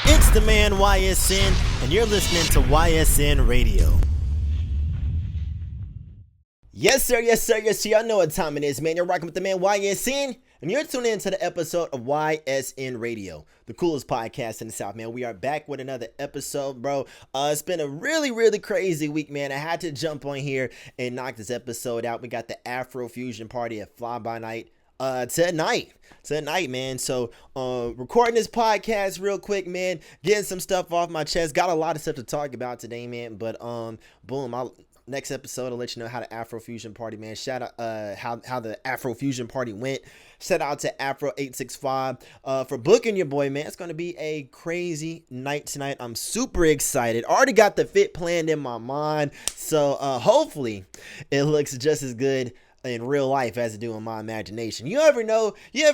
It's the man YSN, and you're listening to YSN Radio. Yes, sir, yes, sir, yes, sir. Y'all know what time it is, man. You're rocking with the man YSN, and you're tuning in to the episode of YSN Radio, the coolest podcast in the South, man. We are back with another episode, bro. It's been a really crazy week, man. I had to jump on here and knock this episode out. We got the Afro Fusion party at Fly By Night tonight, man. So recording this podcast real quick, man, getting some stuff off my chest. Got a lot of stuff to talk about today, man, but boom, next episode I'll let you know how the Afro Fusion party, man. Shout out how the Afro Fusion party went. Shout out to Afro 865 for booking your boy, man. It's gonna be a crazy night tonight. I'm super excited. Already got the fit planned in my mind, so hopefully it looks just as good in real life as it do in my imagination. You ever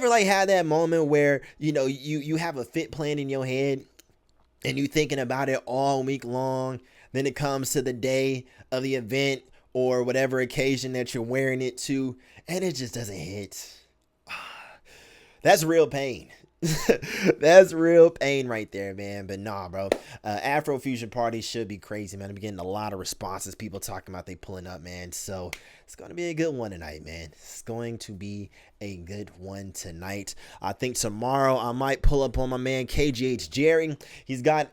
like have that moment where you have a fit plan in your head and you thinking about it all week long, then it comes to the day of the event or whatever occasion that you're wearing it to and it just doesn't hit? That's real pain. That's real pain right there, man. But nah, bro, Afro Fusion party should be crazy, man. I'm getting a lot of responses, people talking about they pulling up, man. So it's going to be a good one tonight, man. It's going to be a good one tonight. I think tomorrow I might pull up on my man KGH Jerry. He's got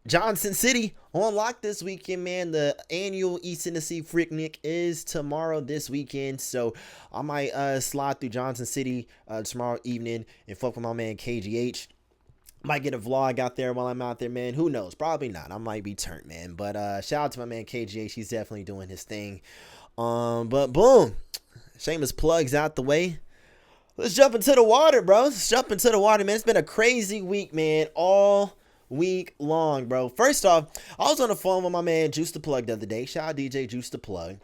Johnson City on lock this weekend, man. The annual East Tennessee Freaknik is tomorrow this weekend, so I might slide through Johnson City tomorrow evening and fuck with my man KGH. Might get a vlog out there while I'm out there, man. Who knows? Probably not. I might be turned, man. But shout out to my man KGH. He's definitely doing his thing. But boom, shameless plugs out the way. Let's jump into the water, bro. Let's jump into the water, man. It's been a crazy week, man. All week long, bro. First off, I was on the phone with my man Juice the Plug the other day. Shout out DJ Juice the Plug.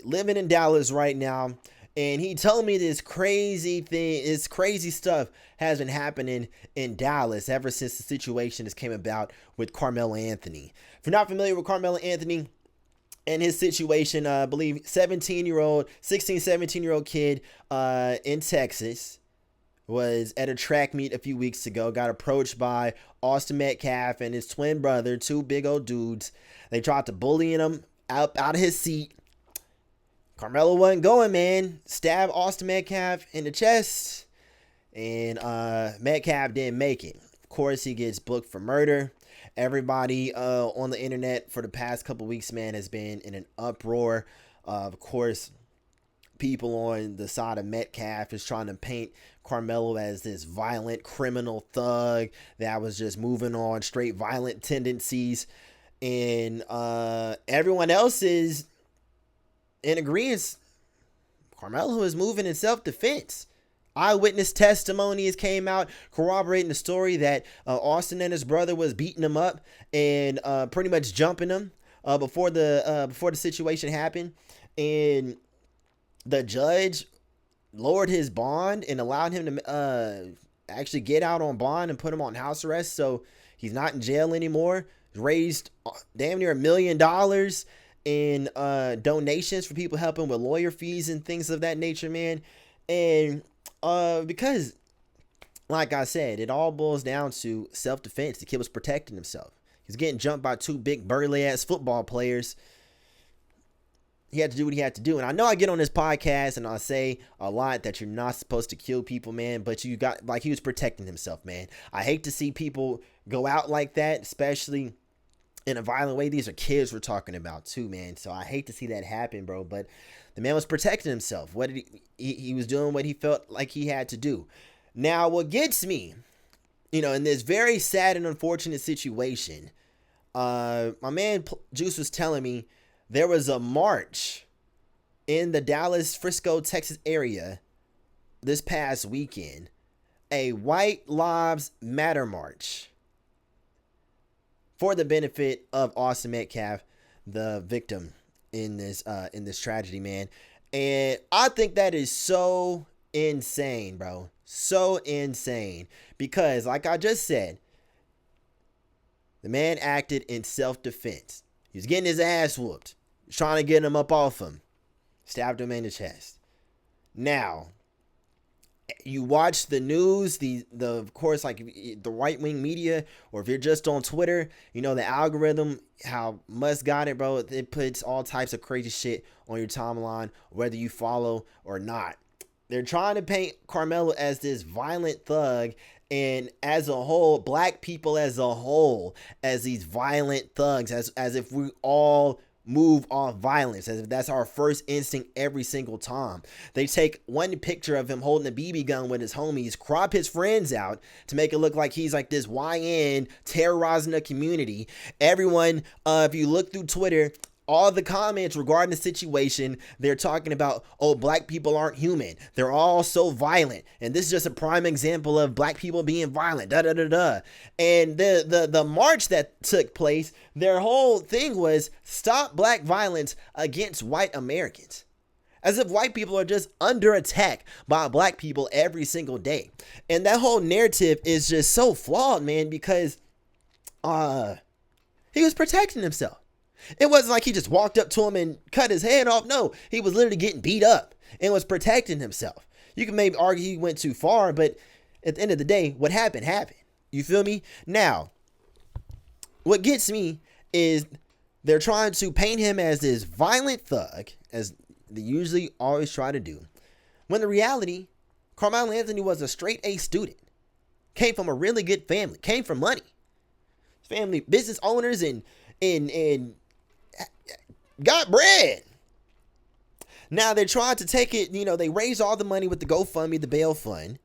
Living in Dallas right now, and he told me this crazy stuff has been happening in Dallas ever since the situation has came about with Karmelo Anthony. If you're not familiar with Karmelo Anthony and his situation, I believe 17-year-old kid in Texas was at a track meet a few weeks ago, got approached by Austin Metcalf and his twin brother, two big old dudes. They tried to bully him out of his seat. Karmelo wasn't going, man. Stabbed Austin Metcalf in the chest, and Metcalf didn't make it. Of course, he gets booked for murder. Everybody on the internet for the past couple weeks, man, has been in an uproar. Of course, people on the side of Metcalf is trying to paint Karmelo as this violent criminal thug that was just moving on straight violent tendencies, and everyone else is in agreement. Karmelo is moving in self-defense. Eyewitness testimonies came out corroborating the story that Austin and his brother was beating him up and pretty much jumping him before the situation happened, and the judge lowered his bond and allowed him to actually get out on bond and put him on house arrest, so he's not in jail anymore. Raised damn near $1 million in donations for people helping with lawyer fees and things of that nature, man. And because, like I said, it all boils down to self-defense. The kid was protecting himself. He's getting jumped by two big burly ass football players. He had to do what he had to do. And I know I get on this podcast and I say a lot that you're not supposed to kill people, man, but he was protecting himself, man. I hate to see people go out like that, especially in a violent way. These are kids we're talking about too, man. So I hate to see that happen, bro. But the man was protecting himself. What did he was doing what he felt like he had to do. Now, what gets me, in this very sad and unfortunate situation, my man Juice was telling me there was a march in the Dallas, Frisco, Texas area this past weekend, a White Lives Matter march for the benefit of Austin Metcalf, the victim in this tragedy, man. And I think that is so insane, bro. So insane. Because, like I just said, the man acted in self-defense. He was getting his ass whooped. He was trying to get him up off him. Stabbed him in the chest. Now, You watch the news, the of course, like the right wing media, or if you're just on Twitter, you know the algorithm, how Musk got it, bro. It puts all types of crazy shit on your timeline, whether you follow or not. They're trying to paint Karmelo as this violent thug, and as a whole, black people as a whole, as these violent thugs, as if we all move off violence, as if that's our first instinct every single time. They take one picture of him holding a BB gun with his homies, crop his friends out to make it look like he's like this YN terrorizing the community. Everyone, if you look through Twitter, all the comments regarding the situation, they're talking about, oh, black people aren't human. They're all so violent. And this is just a prime example of black people being violent. Da da da da. And the march that took place, their whole thing was stop black violence against white Americans. As if white people are just under attack by black people every single day. And that whole narrative is just so flawed, man, because he was protecting himself. It wasn't like he just walked up to him and cut his head off. No, he was literally getting beat up and was protecting himself. You can maybe argue he went too far, but at the end of the day, what happened, happened. You feel me? Now, what gets me is they're trying to paint him as this violent thug, as they usually always try to do, when the reality, Karmelo Anthony was a straight A student, came from a really good family, came from money. His family, business owners, and got bread. Now they're trying to take it, you know, they raise all the money with the GoFundMe, the bail fund,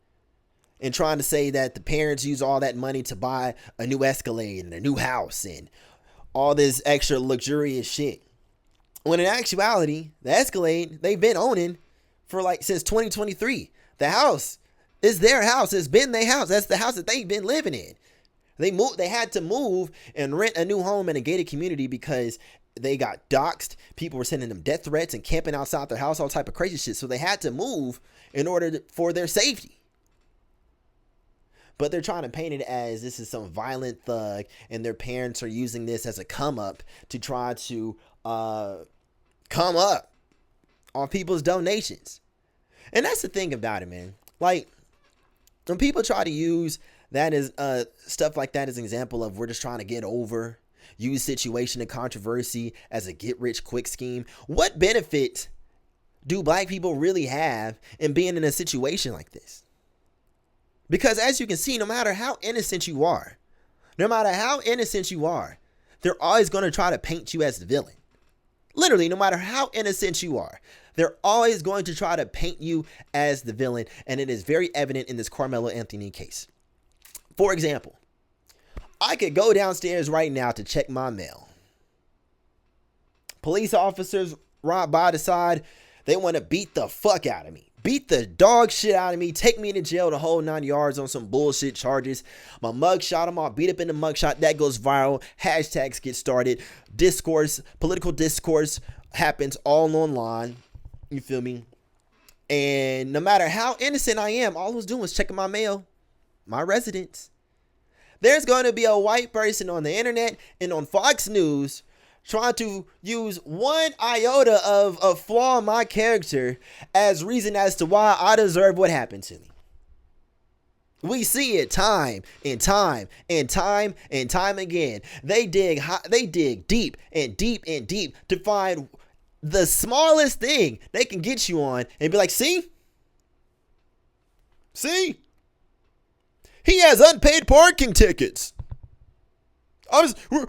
and trying to say that the parents use all that money to buy a new Escalade and a new house and all this extra luxurious shit. When in actuality, the Escalade they've been owning for like since 2023. The house is their house. It's been their house. That's the house that they've been living in. They had to move and rent a new home in a gated community because they got doxxed. People were sending them death threats and camping outside their house, all type of crazy shit. So they had to move in order for their safety. But they're trying to paint it as this is some violent thug, and their parents are using this as a come up to try to come up on people's donations. And that's the thing about it, man. Like, when people try to use that is stuff like that as an example of we're just trying to get over, use situation and controversy as a get rich quick scheme. What benefit do black people really have in being in a situation like this? Because as you can see, no matter how innocent you are, they're always going to try to paint you as the villain. Literally, no matter how innocent you are, they're always going to try to paint you as the villain. And it is very evident in this Karmelo Anthony case. For example, I could go downstairs right now to check my mail. Police officers right by the side, they want to beat the fuck out of me. Beat the dog shit out of me. Take me to jail the whole 9 yards on some bullshit charges. My mugshot, I'm all beat up in the mugshot. That goes viral. Hashtags get started. Discourse, political discourse happens all online. You feel me? And no matter how innocent I am, all I was doing was checking my mail. My residence. There's going to be a white person on the internet and on Fox News trying to use one iota of a flaw in my character as reason as to why I deserve what happened to me. We see it time and time and time and time again. They dig deep and deep and deep to find the smallest thing they can get you on and be like, see? He has unpaid parking tickets.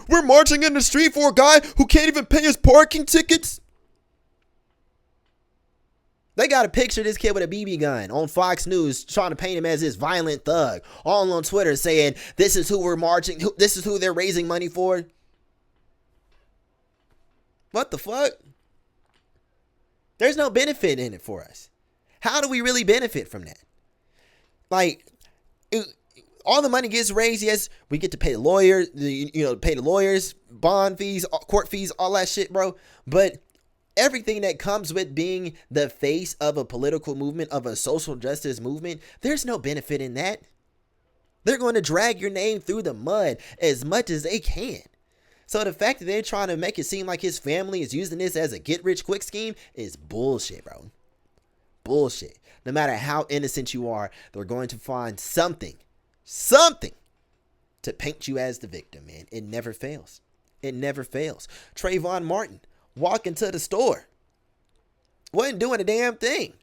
We're marching in the street for a guy who can't even pay his parking tickets. They got a picture of this kid with a BB gun on Fox News trying to paint him as this violent thug. All on Twitter saying, this is who we're marching. This is who they're raising money for. What the fuck? There's no benefit in it for us. How do we really benefit from that? Like, all the money gets raised. Yes, we get to pay the lawyers, pay the lawyers, bond fees, court fees, all that shit, bro. But everything that comes with being the face of a political movement, of a social justice movement, there's no benefit in that. They're going to drag your name through the mud as much as they can. So the fact that they're trying to make it seem like his family is using this as a get rich quick scheme is bullshit, bro. bullshit. No matter how innocent you are, they're going to find something to paint you as the victim, man. It never fails. It never fails. Trayvon Martin walking to the store. Wasn't doing a damn thing.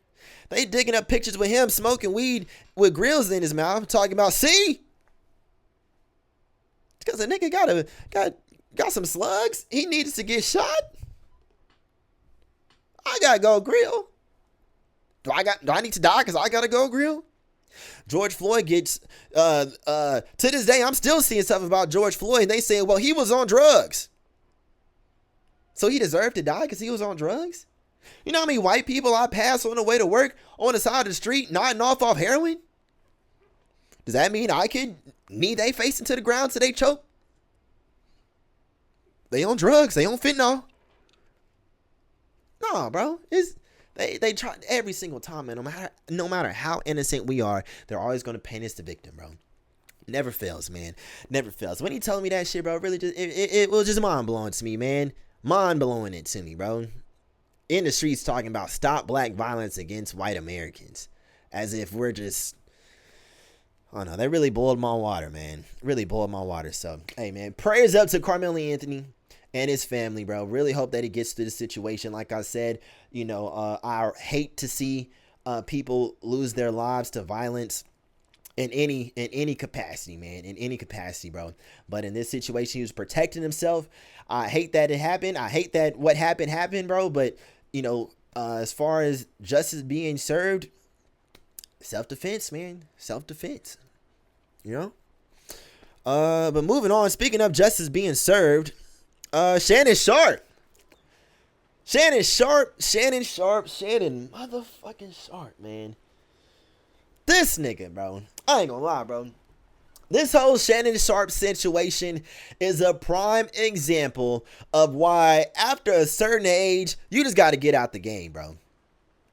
They digging up pictures with him smoking weed with grills in his mouth, talking about, see? Because a nigga got some slugs. He needs to get shot. I gotta go grill. Do I need to die because I gotta go grill? George Floyd gets to this day, I'm still seeing stuff about George Floyd, and they say, well, he was on drugs. So he deserved to die because he was on drugs? You know how many white people I pass on the way to work on the side of the street nodding off heroin? Does that mean I could knee they face into the ground till they choke? They on drugs. They on fentanyl. No, bro. They try every single time, man. No matter how innocent we are, they're always going to paint us the victim, bro. Never fails, man. Never fails. When he told me that shit, bro, really just it was just mind blowing to me, man. Mind blowing it to me, bro. In the streets talking about stop black violence against white Americans, as if we're just. Oh no, that really boiled my water, man. Really boiled my water. So, hey, man, prayers up to Karmelo Anthony and his family, bro. Really hope that he gets through the situation. Like I said, you know, I hate to see people lose their lives to violence in any capacity, man. In any capacity, bro. But in this situation, he was protecting himself. I hate that it happened. I hate that what happened, bro. But, you know, as far as justice being served, self-defense, man. Self-defense. You know? But moving on, speaking of justice being served, Shannon Sharpe. Shannon motherfucking Sharpe, man. This nigga, bro. I ain't gonna lie, bro. This whole Shannon Sharpe situation is a prime example of why after a certain age, you just gotta get out the game, bro.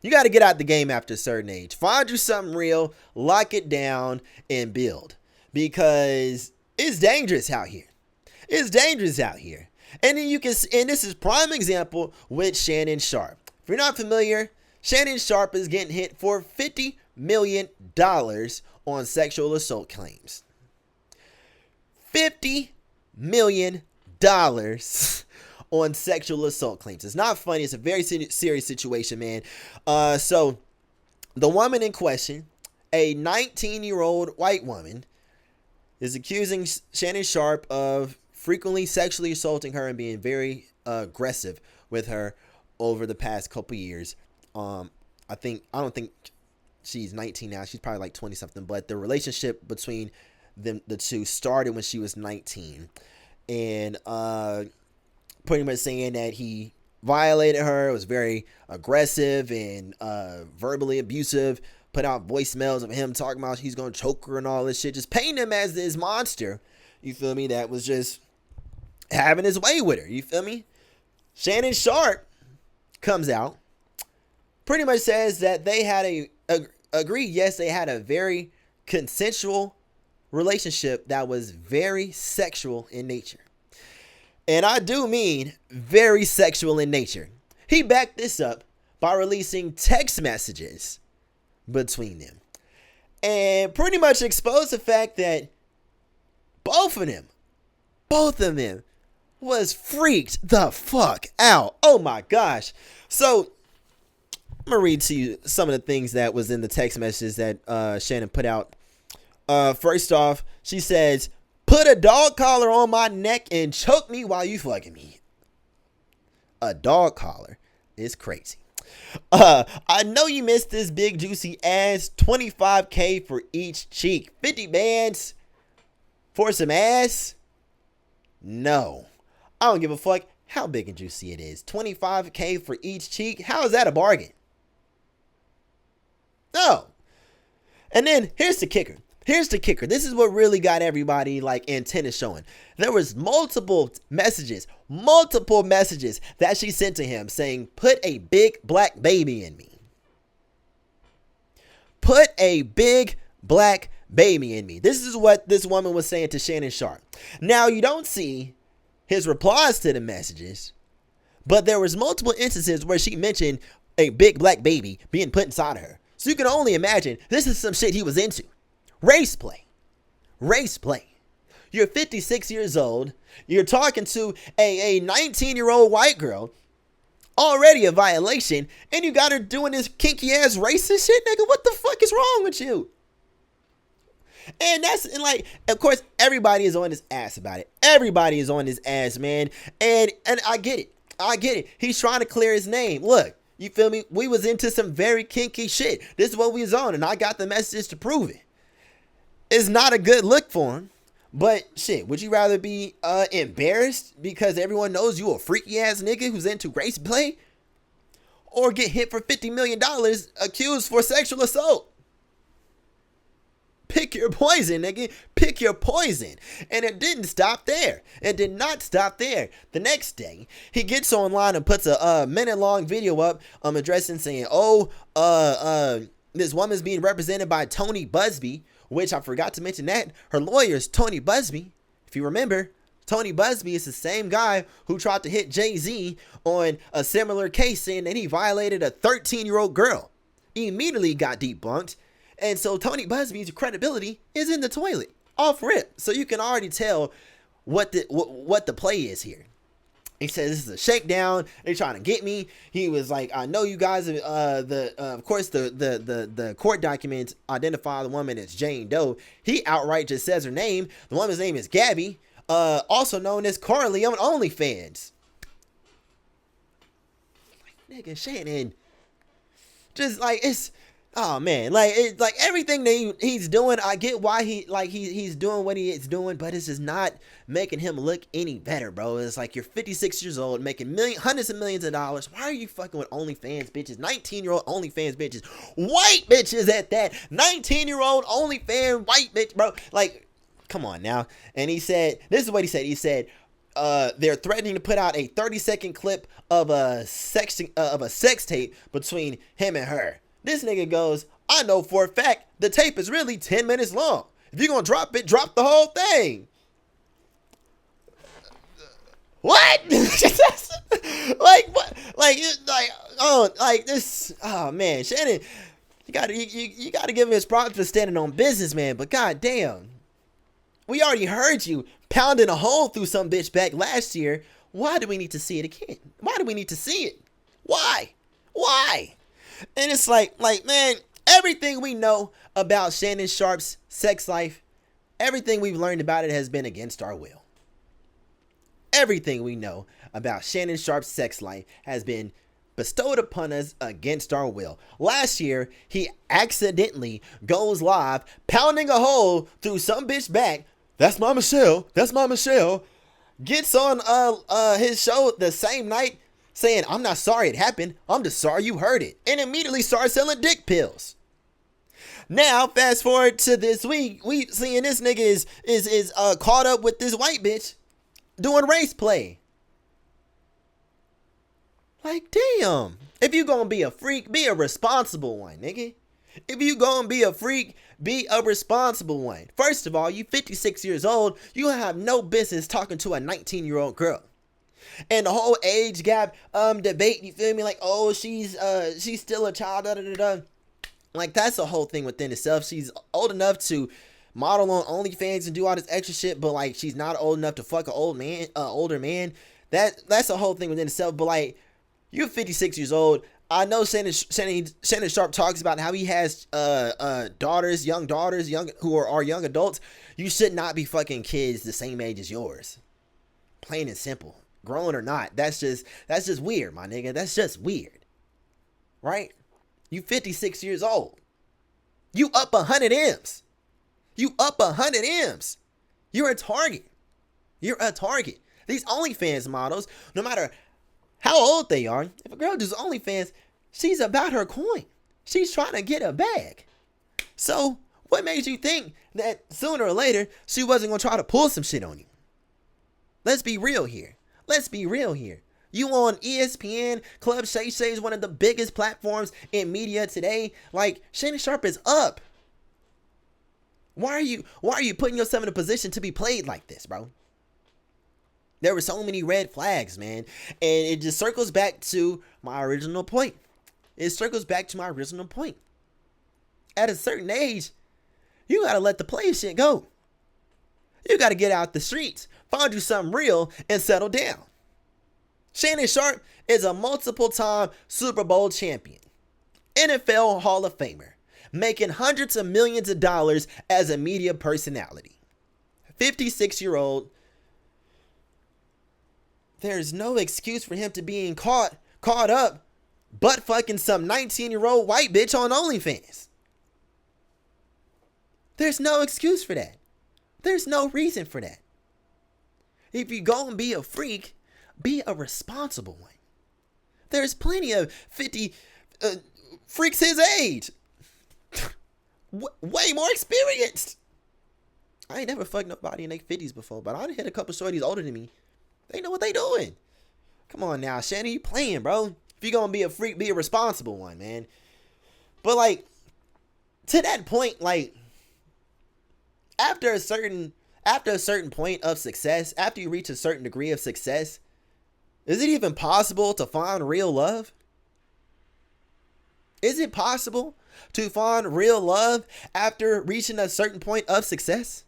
You gotta get out the game after a certain age. Find you something real, lock it down, and build. Because it's dangerous out here. It's dangerous out here. And then you can, and this is prime example with Shannon Sharpe. If you're not familiar, Shannon Sharpe is getting hit for $50 million on sexual assault claims. $50 million on sexual assault claims. It's not funny. It's a very serious situation, man. So the woman in question, a 19-year-old white woman, is accusing Shannon Sharpe of frequently sexually assaulting her and being very aggressive with her over the past couple years. I don't think she's 19 now. She's probably like 20 something. But the relationship between the two started when she was 19, and pretty much saying that he violated her, was very aggressive and verbally abusive. Put out voicemails of him talking about he's gonna choke her and all this shit, just painting him as this monster. You feel me? That was just having his way with her. You feel me? Shannon Sharpe comes out, pretty much says that they had agreed, yes, they had a very consensual relationship that was very sexual in nature. And I do mean very sexual in nature. He backed this up by releasing text messages between them and pretty much exposed the fact that both of them was freaked the fuck out. Oh my gosh. So I'm gonna read to you some of the things that was in the text messages that Shannon put out. First off, she says, "Put a dog collar on my neck and choke me while you fucking me." A dog collar is crazy. I know you missed this big juicy ass. $25K for each cheek. 50 bands for some ass? No. I don't give a fuck how big and juicy it is. $25K for each cheek? How is that a bargain? No. And then here's the kicker. This is what really got everybody like antennas showing. There was multiple messages that she sent to him saying, "Put a big black baby in me. Put a big black baby in me." This is what this woman was saying to Shannon Sharpe. Now, you don't see his replies to the messages, but there was multiple instances where she mentioned a big black baby being put inside of her. So you can only imagine this is some shit he was into. Race play. Race play. You're 56 years old. You're talking to a 19-year-old white girl. Already a violation. And you got her doing this kinky ass racist shit, nigga. What the fuck is wrong with you? And like, of course, everybody is on his ass about it. Everybody is on his ass, man. And I get it. I get it. He's trying to clear his name. Look, you feel me? We was into some very kinky shit. This is what we was on, and I got the message to prove it. It's not a good look for him. But shit, would you rather be embarrassed because everyone knows you a freaky ass nigga who's into race play? Or get hit for $50 million accused for sexual assault? Pick your poison, nigga. Pick your poison. And it didn't stop there. It did not stop there. The next day, he gets online and puts a minute-long video up addressing saying, this woman's being represented by Tony Busby, which I forgot to mention that. Her lawyer is Tony Busby. If you remember, Tony Busby is the same guy who tried to hit Jay-Z on a similar case saying that he violated a 13-year-old girl. He immediately got debunked. And so Tony Busby's credibility is in the toilet, off rip. So you can already tell what the play is here. He says this is a shakedown. They're trying to get me. He was like, I know you guys. Of course, the court documents identify the woman as Jane Doe. He outright just says her name. The woman's name is Gabby, also known as Carly on OnlyFans. Nigga, Shannon, just like it's. Oh man, like it's like everything that he's doing, I get why he's doing what he is doing, but it's just not making him look any better, bro. It's like you're 56 years old, making hundreds of millions of dollars. Why are you fucking with OnlyFans bitches? 19-year-old OnlyFans bitches, white bitches at that. 19-year-old OnlyFans white bitch, bro. Like, come on now. And he said, this is what he said. He said, they're threatening to put out a 30-second clip of a sex tape between him and her. This nigga goes, I know for a fact the tape is really 10 minutes long. If you're going to drop it, drop the whole thing. What? Like, what? Like this. Oh, man. Shannon, you gotta give him his props for standing on business, man. But goddamn, we already heard you pounding a hole through some bitch back last year. Why do we need to see it again? Why do we need to see it? Why? And it's like, man, everything we know about Shannon Sharpe's sex life, everything we've learned about it has been against our will. Everything we know about Shannon Sharpe's sex life has been bestowed upon us against our will. Last year, he accidentally goes live, pounding a hole through some bitch back. That's my Michelle. Gets on his show the same night, saying, I'm not sorry it happened, I'm just sorry you heard it. And immediately started selling dick pills. Now, fast forward to this week, we seeing this nigga is caught up with this white bitch doing race play. Like, damn. If you gonna be a freak, be a responsible one, nigga. If you gonna be a freak, be a responsible one. First of all, you 56 years old, you have no business talking to a 19-year-old girl. And the whole age gap debate, you feel me? Like, oh, she's still a child, Like, that's the whole thing within itself. She's old enough to model on OnlyFans and do all this extra shit, but like, she's not old enough to fuck an older man. That's the whole thing within itself. But like, you're 56 years old. I know Shannon Sharpe talks about how he has young daughters, who are young adults. You should not be fucking kids the same age as yours. Plain and simple. Grown or not, that's just weird, my nigga. That's just weird, right? You 56 years old. You up 100 M's. You're a target. These OnlyFans models, no matter how old they are, if a girl does OnlyFans, she's about her coin. She's trying to get a bag. So what made you think that sooner or later she wasn't gonna try to pull some shit on you? Let's be real here. You on ESPN, Club Shay Shay is one of the biggest platforms in media today. Like, Shannon Sharpe is up. Why are you putting yourself in a position to be played like this, bro? There were so many red flags, man. And it just circles back to my original point. it circles back to my original point. At a certain age, you gotta let the play shit go. You gotta get out the streets, find you something real, and settle down. Shannon Sharpe is a multiple-time Super Bowl champion, NFL Hall of Famer, making hundreds of millions of dollars as a media personality. 56-year-old. There's no excuse for him to being caught up butt fucking some 19-year-old white bitch on OnlyFans. There's no excuse for that. There's no reason for that. If you go and be a freak, be a responsible one. There's plenty of 50 freaks his age. Way more experienced. I ain't never fucked nobody in their 50s before, but I done hit a couple shorties older than me. They know what they doing. Come on now, Shannon, you playing, bro. If you gonna be a freak, be a responsible one, man. But like, to that point, like, after a certain point of success, after you reach a certain degree of success, is it even possible to find real love? Is it possible to find real love after reaching a certain point of success?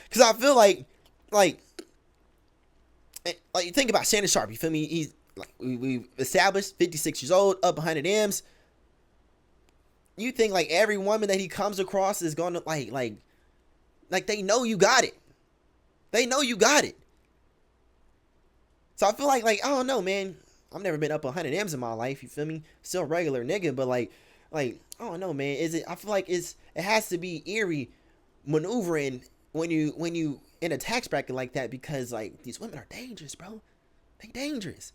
Because I feel like you think about Shannon Sharpe, you feel me? He's like, we established 56 years old, up 100 M's. You think like every woman that he comes across is gonna like they know you got it. They know you got it. So I feel like I don't know, man. I've never been up 100 M's in my life. You feel me? Still a regular nigga, but like I don't know, man. I feel like it has to be eerie maneuvering when you in a tax bracket like that, because like these women are dangerous, bro. They dangerous.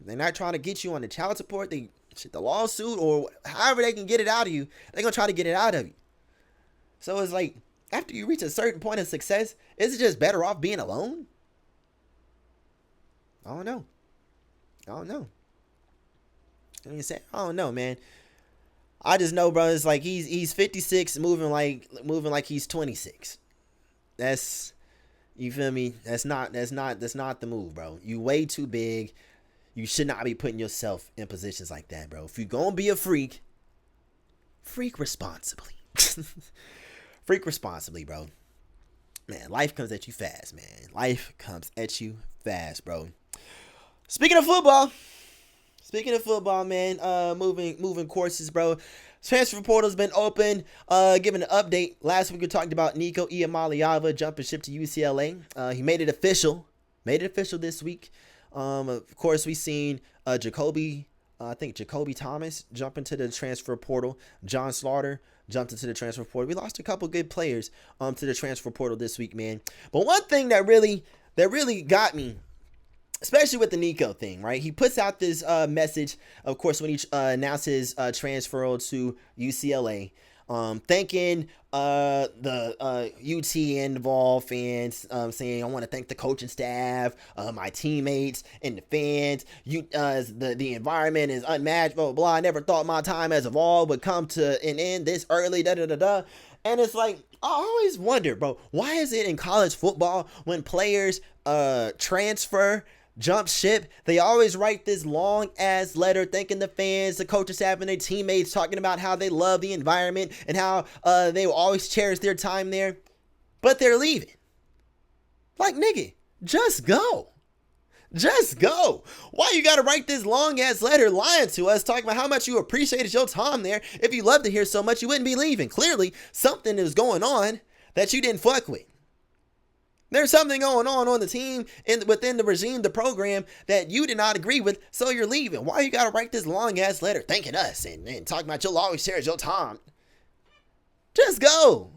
They're not trying to get you on the child support. The lawsuit or however they can get it out of you. They're gonna try to get it out of you. So it's like, after you reach a certain point of success, is it just better off being alone? I don't know. I don't know, man. I just know, bro. It's like he's 56, moving like he's 26. That's, you feel me? That's not the move, bro. You way too big. You should not be putting yourself in positions like that, bro. If you're gonna be a freak responsibly. Freak responsibly, bro. Man, life comes at you fast, man. Life comes at you fast, bro. Speaking of football, man, moving courses, bro. Transfer portal's been open. Giving an update. Last week we talked about Nico Iamaleava jumping ship to UCLA. He made it official. This week. Of course, we seen Jacoby Thomas jump into the transfer portal. John Slaughter jumped into the transfer portal. We lost a couple good players to the transfer portal this week, man. But one thing that really got me, especially with the Nico thing, right? He puts out this message, of course, when he announces transfer to UCLA, thanking the UT involved fans, saying, I want to thank the coaching staff, my teammates, and the fans. The environment is unmatched, blah, blah, blah. I never thought my time as a Vol would come to an end this early, da, da, da, da. And it's like, I always wonder, bro, why is it in college football when players transfer, jump ship, they always write this long ass letter thanking the fans, the coaching staff, and their teammates, talking about how they love the environment and how they will always cherish their time there, but they're leaving? Like, nigga, just go. Why you gotta write this long ass letter lying to us, talking about how much you appreciated your time there? If you loved it here so much, you wouldn't be leaving. Clearly something is going on that you didn't fuck with. There's something going on the team, within the regime, the program, that you did not agree with, so you're leaving. Why you gotta write this long ass letter thanking us and talking about you'll always cherish your time? Just go.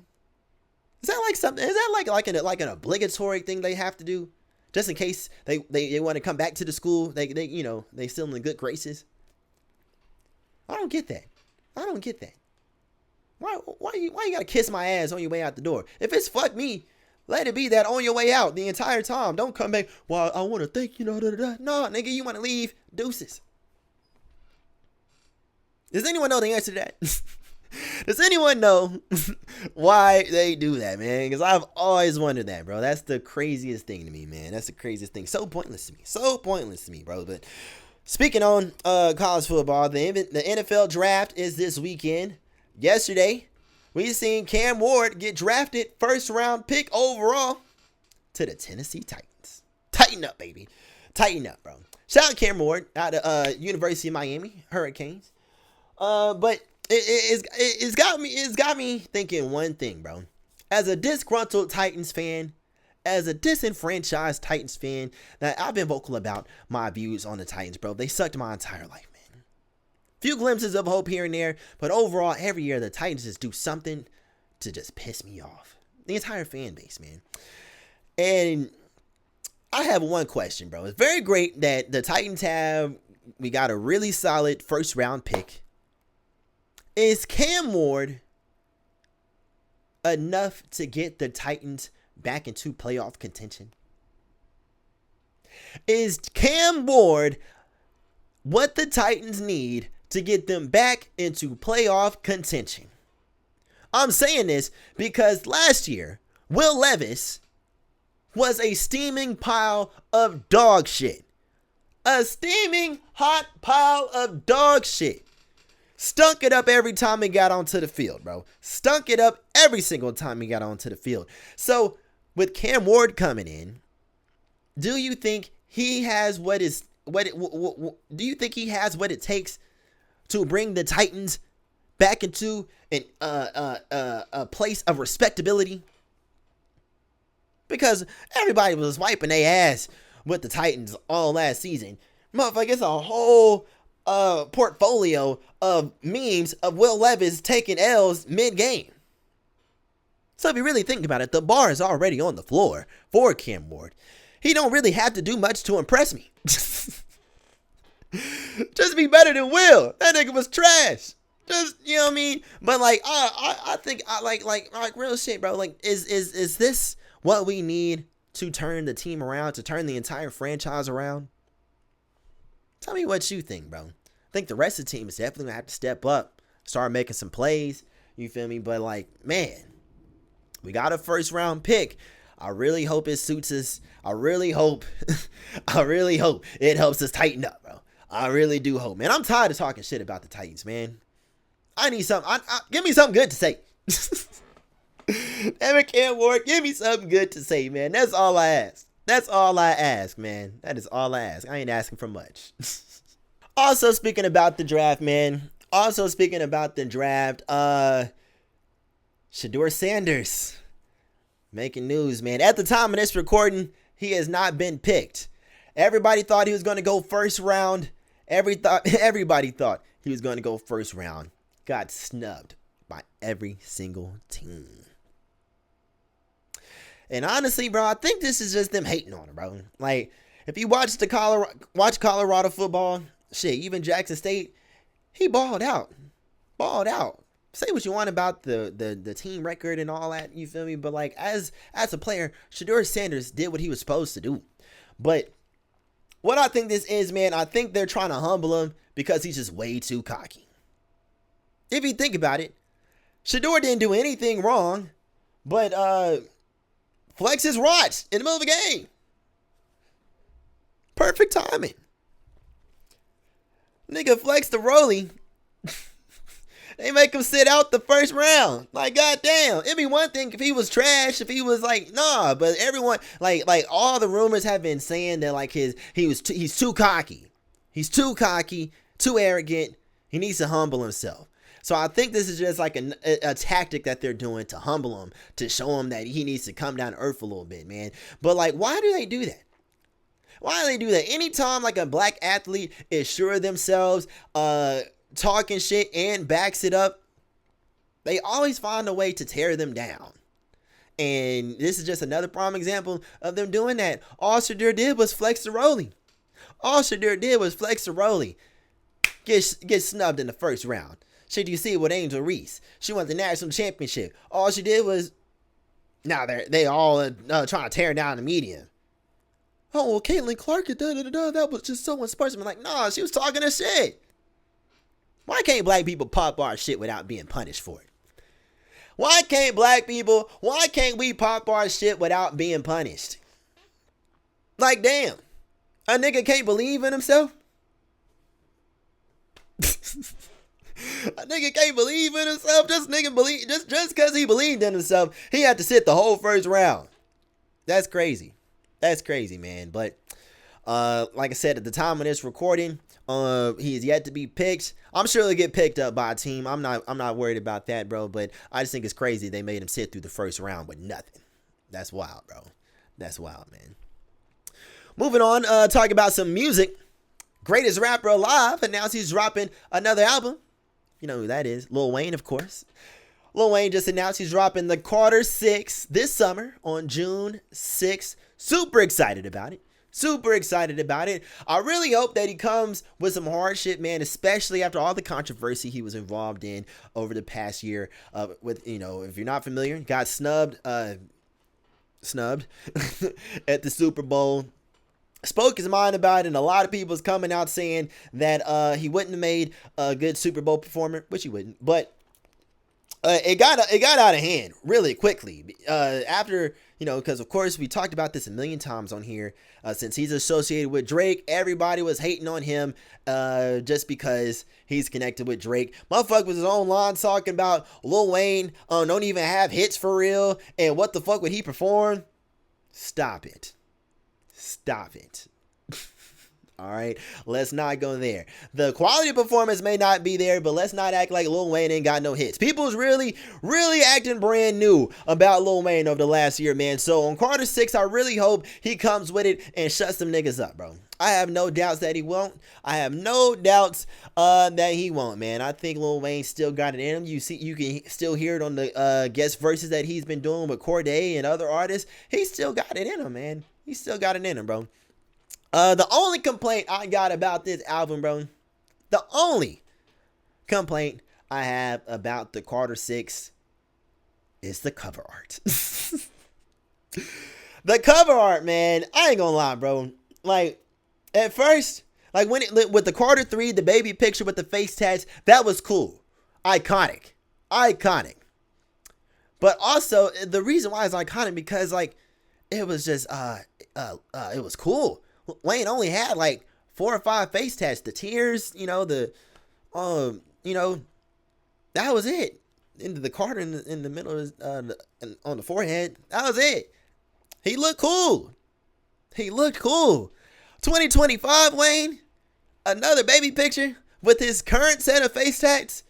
Is that like something? Is that like an obligatory thing they have to do, just in case they want to come back to the school? They still in the good graces. I don't get that. Why you gotta kiss my ass on your way out the door? If it's fuck me, let it be that on your way out the entire time. Don't come back, well, I want to thank you, no, nigga, you want to leave, deuces. Does anyone know the answer to that? Does anyone know why they do that, man? Because I've always wondered that, bro. That's the craziest thing to me, man. That's the craziest thing. So pointless to me, bro. But Speaking on college football, the NFL draft is this weekend. Yesterday, we seen Cam Ward get drafted first round pick overall to the Tennessee Titans. Tighten up, baby. Tighten up, bro. Shout out Cam Ward out of University of Miami Hurricanes. But it's got me thinking one thing, bro. As a disgruntled Titans fan, as a disenfranchised Titans fan, that I've been vocal about my views on the Titans, bro. They sucked my entire life, man. Few glimpses of hope here and there, but overall, every year the Titans just do something to just piss me off. The entire fan base, man. And I have one question, bro. It's very great that the Titans we got a really solid first round pick. Is Cam Ward enough to get the Titans back into playoff contention? Is Cam Ward what the Titans need to get them back into playoff contention? I'm saying this because last year, Will Levis was a steaming pile of dog shit. A steaming hot pile of dog shit. Stunk it up every time he got onto the field, bro. Stunk it up every single time he got onto the field. So, with Cam Ward coming in, do you think he has what it takes to bring the Titans back into a place of respectability? Because everybody was wiping their ass with the Titans all last season. Motherfucker, it's a whole portfolio of memes of Will Levis taking L's mid-game. So if you really think about it, the bar is already on the floor for Cam Ward. He don't really have to do much to impress me. Just be better than Will. That nigga was trash. Just, you know what I mean? But like, I think I like real shit, bro. Like, is this what we need to turn the team around, to turn the entire franchise around? Tell me what you think, bro. I think the rest of the team is definitely gonna have to step up, start making some plays. You feel me? But like, man, we got a first round pick. I really hope it suits us. I really hope it helps us tighten up, bro. I really do hope, man. I'm tired of talking shit about the Titans, man. I need something. Give me something good to say. Damn it, Cam Ward, give me something good to say, man. That's all I ask. That's all I ask, man. That is all I ask. I ain't asking for much. Also, speaking about the draft, man. Shedeur Sanders making news, man. At the time of this recording, he has not been picked. Everybody thought he was going to go first round. Everybody thought he was going to go first round. Got snubbed by every single team. And honestly, bro, I think this is just them hating on him, bro. Like, if you watch Colorado football, shit, even Jackson State, he balled out. Say what you want about the team record and all that, you feel me? But like, as a player, Shedeur Sanders did what he was supposed to do. But what I think this is, man, I think they're trying to humble him because he's just way too cocky. If you think about it, Shedeur didn't do anything wrong, but flex his watch in the middle of the game. Perfect timing. Nigga flex the rollie. They make him sit out the first round. Like, goddamn. It'd be one thing if he was trash, if he was like, nah. But everyone, like all the rumors have been saying that like he's too cocky. He's too cocky, too arrogant. He needs to humble himself. So I think this is just like a tactic that they're doing to humble him, to show him that he needs to come down to earth a little bit, man. But like, why do they do that? Why do they do that? Anytime like a black athlete is sure of themselves, talking shit and backs it up, they always find a way to tear them down. And this is just another prime example of them doing that. All Shedeur did was flex the rollie. Get snubbed in the first round. Shit, you see it with Angel Reese. She won the national championship. All she did was, now they all trying to tear down the media. Oh, well, Caitlin Clark, that was just so unsportsmanlike. Like, nah, she was talking her shit. Why can't black people pop our shit without being punished for it? Why can't we pop our shit without being punished? Like, damn. A nigga can't believe in himself? A nigga can't believe in himself. Just nigga believe just because he believed in himself, he had to sit the whole first round. That's crazy. That's crazy, man. But like I said, at the time of this recording, he is yet to be picked. I'm sure he'll get picked up by a team. I'm not worried about that, bro. But I just think it's crazy they made him sit through the first round with nothing. That's wild, bro. That's wild, man. Moving on, talk about some music. Greatest rapper alive announced he's dropping another album. You know who that is? Lil Wayne, of course. Lil Wayne just announced he's dropping the Carter 6 this summer on June 6th. Super excited about it. Super excited about it. I really hope that he comes with some hard shit, man, especially after all the controversy he was involved in over the past year. With, you know, if you're not familiar, got snubbed at the Super Bowl. Spoke his mind about it, and a lot of people is coming out saying that he wouldn't have made a good Super Bowl performer, which he wouldn't. But it got out of hand really quickly after, you know, because of course we talked about this a million times on here. Since he's associated with Drake, everybody was hating on him just because he's connected with Drake. Motherfucker was his own line talking about Lil Wayne don't even have hits for real, and what the fuck would he perform? Stop it. Stop it. All right, let's not go there. The quality of performance may not be there, but let's not act like Lil Wayne ain't got no hits. People's really acting brand new about Lil Wayne over the last year, man. So on Carter 6, I really hope he comes with it and shuts them niggas up, bro. I have no doubts that he won't. I have no doubts that he won't, man. I think Lil Wayne still got it in him. You can still hear it on the guest verses that he's been doing with Cordae and other artists. He still got it in him, man. He still got it in him, bro. The only complaint I got about this album, bro, the only complaint I have about the Carter 6 is the cover art. The cover art, man, I ain't gonna lie, bro. Like, at first, like when it with the Carter 3, the baby picture with the face tats, that was cool. Iconic. But also, the reason why it's iconic because, like, it was just, it was cool. Wayne only had like 4 or 5 face tats. The tears, you know, you know, that was it. Into the Carter in the middle of on the forehead. That was it. He looked cool. 2025 Wayne, another baby picture with his current set of face tats.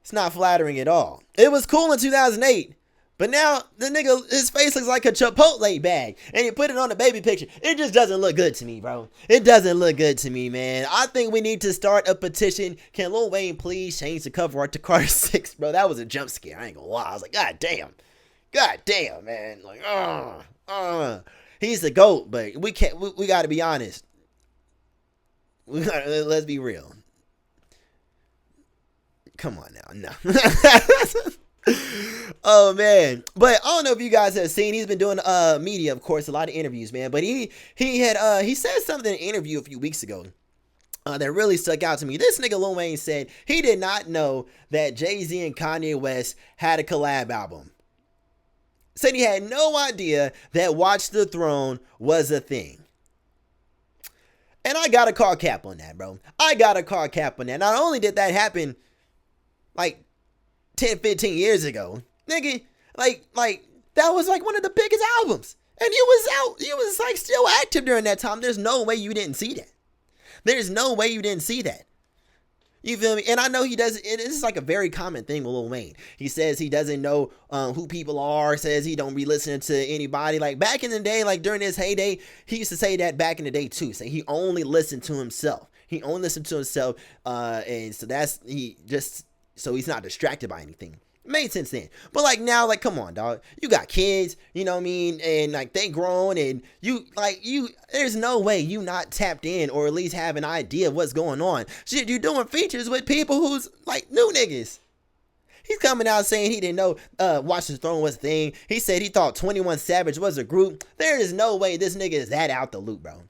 It's not flattering at all. It was cool in 2008. But now, the nigga, his face looks like a Chipotle bag. And you put it on the baby picture. It just doesn't look good to me, bro. It doesn't look good to me, man. I think we need to start a petition. Can Lil Wayne please change the cover art to Carter 6, bro? That was a jump scare. I ain't gonna lie. I was like, God damn, man. Like, he's the GOAT, but we gotta be honest. Let's be real. Come on now. No. Oh man, but I don't know if you guys have seen, he's been doing media, of course, a lot of interviews, man, but he said something in an interview a few weeks ago that really stuck out to me. This nigga Lil Wayne said he did not know that Jay-Z and Kanye West had a collab album. Said he had no idea that Watch the Throne was a thing. And I gotta call cap on that, bro. Not only did that happen like 10, 15 years ago, nigga, like that was like one of the biggest albums, and he was like still active during that time. There's no way you didn't see that. You feel me? And I know he does. It is like a very common thing with Lil Wayne. He says he doesn't know who people are. Says he don't be listening to anybody. Like back in the day, like during his heyday, he used to say that back in the day too. Say he only listened to himself. And so so he's not distracted by anything. Made sense then. But like now, like, come on, dog. You got kids, you know what I mean? And like they grown, and there's no way you not tapped in or at least have an idea of what's going on. Shit, you doing features with people who's like new niggas. He's coming out saying he didn't know Watch the Throne was a thing. He said he thought 21 Savage was a group. There is no way this nigga is that out the loop, bro.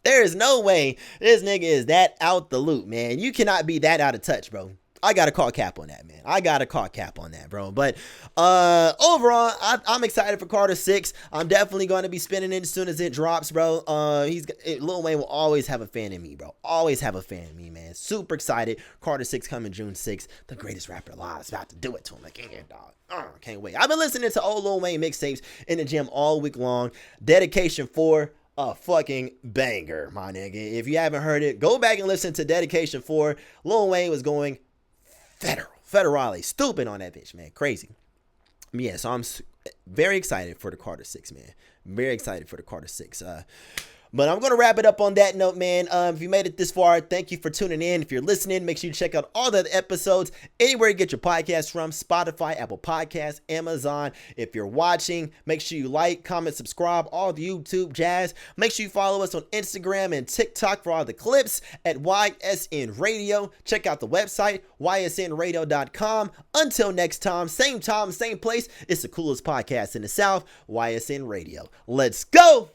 There is no way this nigga is that out the loop, man. You cannot be that out of touch, bro. I gotta call cap on that, man. I gotta call cap on that, bro. But overall, I'm excited for Carter 6. I'm definitely going to be spinning it as soon as it drops, bro. Lil Wayne will always have a fan in me, bro. Always have a fan in me, man. Super excited. Carter 6 coming June 6th. The greatest rapper alive is about to do it to him again, dog. Can't wait. I've been listening to old Lil Wayne mixtapes in the gym all week long. Dedication 4. A fucking banger, my nigga. If you haven't heard it, go back and listen to Dedication 4. Lil Wayne was going federally stupid on that bitch, man. Crazy. Yeah, so I'm very excited for the Carter 6, man. Very excited for the Carter 6. But I'm going to wrap it up on that note, man. If you made it this far, thank you for tuning in. If you're listening, make sure you check out all the other episodes anywhere you get your podcasts from: Spotify, Apple Podcasts, Amazon. If you're watching, make sure you like, comment, subscribe, all the YouTube jazz. Make sure you follow us on Instagram and TikTok for all the clips at YSN Radio. Check out the website, ysnradio.com. Until next time, same place. It's the coolest podcast in the South, YSN Radio. Let's go!